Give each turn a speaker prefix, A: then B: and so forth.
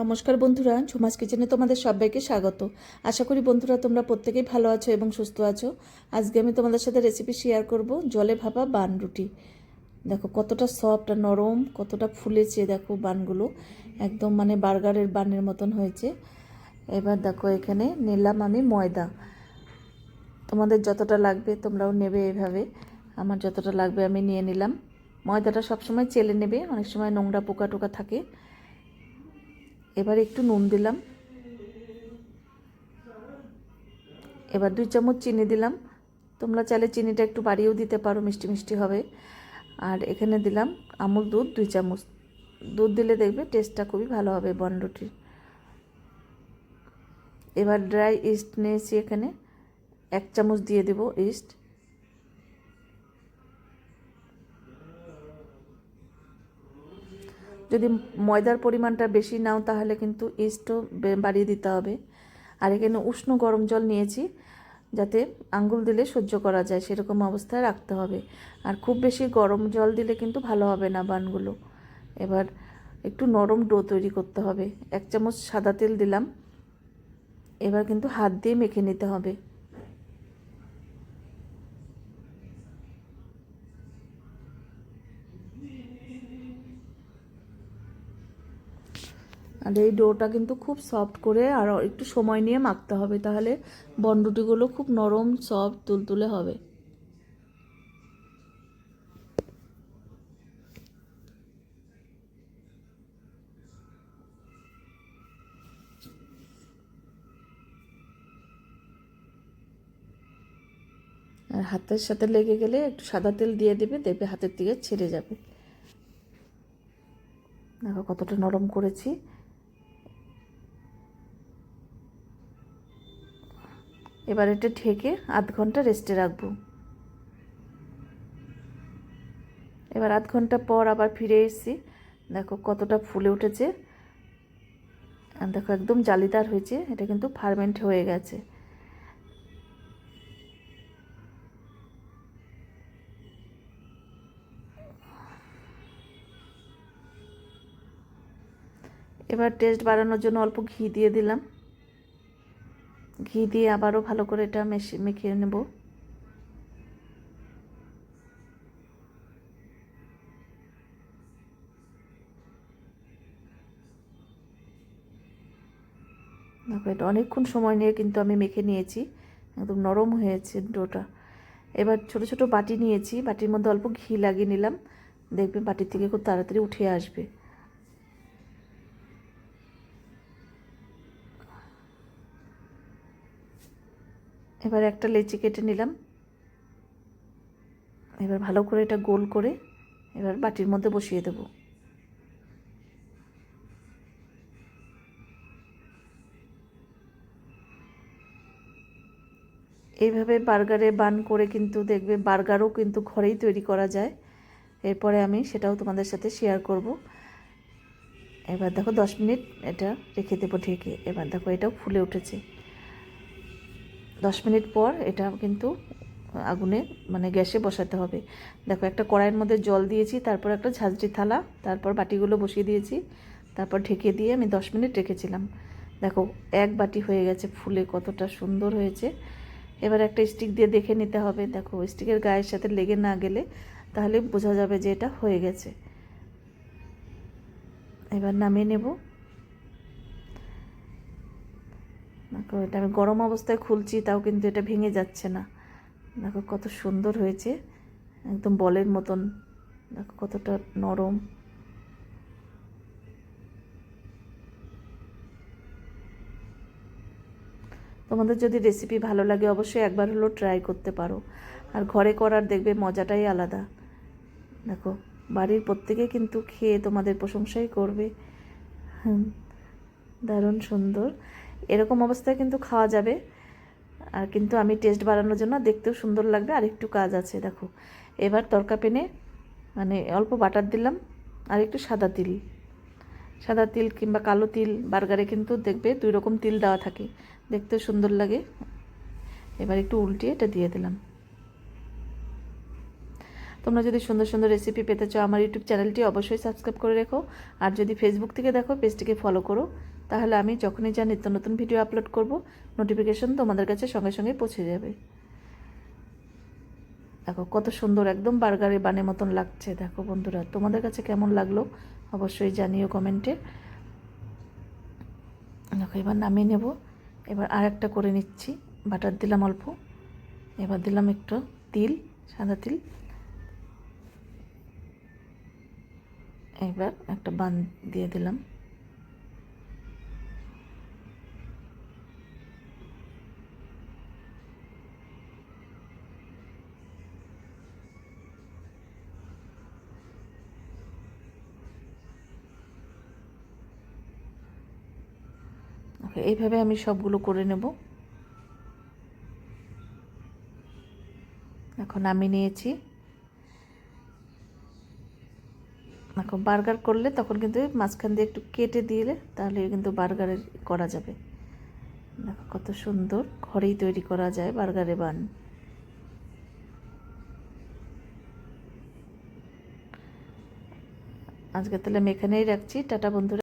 A: নমস্কার বন্ধুরা, ঝুমাস কিচেনে তোমাদের সবাইকে স্বাগত। আশা করি বন্ধুরা তোমরা প্রত্যেকেই ভালো আছো এবং সুস্থ আছো। আজকে আমি তোমাদের সাথে রেসিপি শেয়ার করব জলে ভাপা বান রুটি। দেখো কতটা সফট আর নরম, কতটা ফুলেছে। দেখো বানগুলো একদম মানে বার্গারের বানের মতন হয়েছে। এবার দেখো এখানে নিলাম আমি ময়দা। তোমাদের যতটা লাগবে তোমরাও নেবে এভাবে। আমার যতটা লাগবে আমি নিয়ে নিলাম। ময়দাটা সবসময় চেলে নেবে, অনেক সময় নোংরা পোকা টোকা থাকে। এবার একটু নুন দিলাম। এবার 2 চামচ চিনি দিলাম। তোমরা চাইলে চিনিটা একটু বাড়িয়েও দিতে পারো, মিষ্টি মিষ্টি হবে। আর এখানে দিলাম আমুল দুধ 2 চামচ। দুধ দিলে দেখবে টেস্টটা খুবই ভালো হবে বনরুটির। এবার ড্রাই ইস্ট নিয়েছি, এখানে 1 চামচ দিয়ে দেব ইস্ট। যদি ময়দার পরিমাণটা বেশি নাও তাহলে কিন্তু ইস্টও বাড়িয়ে দিতে হবে। আর এখানে উষ্ণ গরম জল নিয়েছি, যাতে আঙ্গুল দিলে সহ্য করা যায় সেরকম অবস্থায় রাখতে হবে। আর খুব বেশি গরম জল দিলে কিন্তু ভালো হবে না বানগুলো। এবার একটু নরম ডো তৈরি করতে হবে। 1 চামচ সাদা তেল দিলাম। এবার কিন্তু হাত দিয়ে মেখে নিতে হবে। আর এই ডোটা কিন্তু খুব সফট করে আর একটু সময় নিয়ে মাখতে হবে, তাহলে বনরুটিগুলো খুব নরম সফট তুলতুলে হবে। আর হাতের সাথে লেগে গেলে একটু সাদা তেল দিয়ে দেবে, দেখবে হাতের থেকে ছেড়ে যাবে। দেখো কতটা নরম করেছি। এবার এটা ঢেকে 1/2 ঘন্টা রেস্টে রাখবো। এবার 1/2 ঘন্টা পর আবার ফিরে এসেছি। দেখো কতটা ফুলে উঠেছে। আর দেখো একদম জালিদার হয়েছে, এটা কিন্তু ফার্মেন্ট হয়ে গেছে। এবার টেস্ট বাড়ানোর জন্য অল্প ঘি দিয়ে দিলাম। ঘি দিয়ে আবারও ভালো করে এটা মেখে নেব। দেখো এটা অনেকক্ষণ সময় নিয়ে কিন্তু আমি মেখে নিয়েছি, একদম নরম হয়েছে ডোটা। এবার ছোট ছোট বাটি নিয়েছি, বাটির মধ্যে অল্প ঘি লাগিয়ে নিলাম, দেখবে বাটির থেকে খুব তাড়াতাড়ি উঠে আসবে। এবার একটা লেচি কেটে নিলাম। এবার ভালো করে এটা গোল করে এবার বাটির মধ্যে বসিয়ে দেব। এইভাবে বার্গারে বান করে কিন্তু দেখবে বার্গারও কিন্তু ঘরেই তৈরি করা যায়। এরপরে আমি সেটাও তোমাদের সাথে শেয়ার করব। এবার দেখো 10 মিনিট এটা রেখে দেবো ঢেকে। এবার দেখো এটাও ফুলে উঠেছে। 10 মিনিট পর এটা কিন্তু আগুনে মানে গ্যাসে বসাতে হবে। দেখো একটা কড়াইয়ের মধ্যে জল দিয়েছি, তারপর একটা ঝাঁঝরি থালা, তারপর বাটিগুলো বসিয়ে দিয়েছি, তারপর ঢেকে দিয়ে আমি 10 মিনিট রেখেছিলাম। দেখো 1 বাটি হয়ে গেছে ফুলে, কতটা সুন্দর হয়েছে। এবার একটা স্টিক দিয়ে দেখে নিতে হবে। দেখো স্টিকের গায়ের সাথে লেগে না গেলে তাহলে বোঝা যাবে যে এটা হয়ে গেছে। এবার নামিয়ে নেব। দেখো এটা আমি গরম অবস্থায় খুলছি, তাও কিন্তু এটা ভেঙে যাচ্ছে না। দেখো কত সুন্দর হয়েছে, একদম বলের মতন। দেখো কতটা নরম। তোমাদের যদি রেসিপি ভালো লাগে অবশ্যই একবার হলেও ট্রাই করতে পারো। আর ঘরে করার দেখবে মজাটাই আলাদা। দেখো বাড়ির প্রত্যেকে কিন্তু খেয়ে তোমাদের প্রশংসাই করবে। দারুণ সুন্দর। এরকম অবস্থায় কিন্তু খাওয়া যাবে। আর কিন্তু আমি টেস্ট বাড়ানোর জন্য দেখতেও সুন্দর লাগবে আর একটু কাজ আছে। দেখো এবার তড়কা প্যানে মানে অল্প বাটার দিলাম আর একটু সাদা তিল কিংবা কালো তিল, বার্গারে কিন্তু দেখবে 2 রকম তিল দেওয়া থাকে, দেখতেও সুন্দর লাগে। এবার একটু উল্টিয়ে এটা দিয়ে দিলাম। তোমরা যদি সুন্দর সুন্দর রেসিপি পেতে চাও আমার ইউটিউব চ্যানেলটি অবশ্যই সাবস্ক্রাইব করে রেখো। আর যদি ফেসবুক থেকে দেখো পেজটিকে ফলো করো, তাহলে আমি যখনই যা নিত্য নতুন ভিডিও আপলোড করব নোটিফিকেশন তোমাদের কাছে সঙ্গে সঙ্গে পৌঁছে যাবে। দেখো কত সুন্দর একদম বার্গারের বানের মতন লাগছে। দেখো বন্ধুরা, তোমাদের কাছে কেমন লাগলো অবশ্যই জানিও কমেন্টে। দেখো এবার নামিয়ে নেব। এবার আর একটা করে নিচ্ছি। বাটার দিলাম অল্প, এবার দিলাম একটু তিল, সাদা তিল। এবার একটা বান দিয়ে দিলাম। ওকে, এইভাবে আমি সবগুলো করে নেব। এখন আমি নিয়েছি। দেখো বার্গার করলে তখন কিন্তু মাঝখান দিয়ে একটু কেটে দিলে তাহলে কিন্তু বার্গারের করা যাবে। দেখো কত সুন্দর ঘরেই তৈরি করা যায় বার্গারের বান। আজকে তাহলে আমি এখানেই রাখছি। টাটা বন্ধুরা।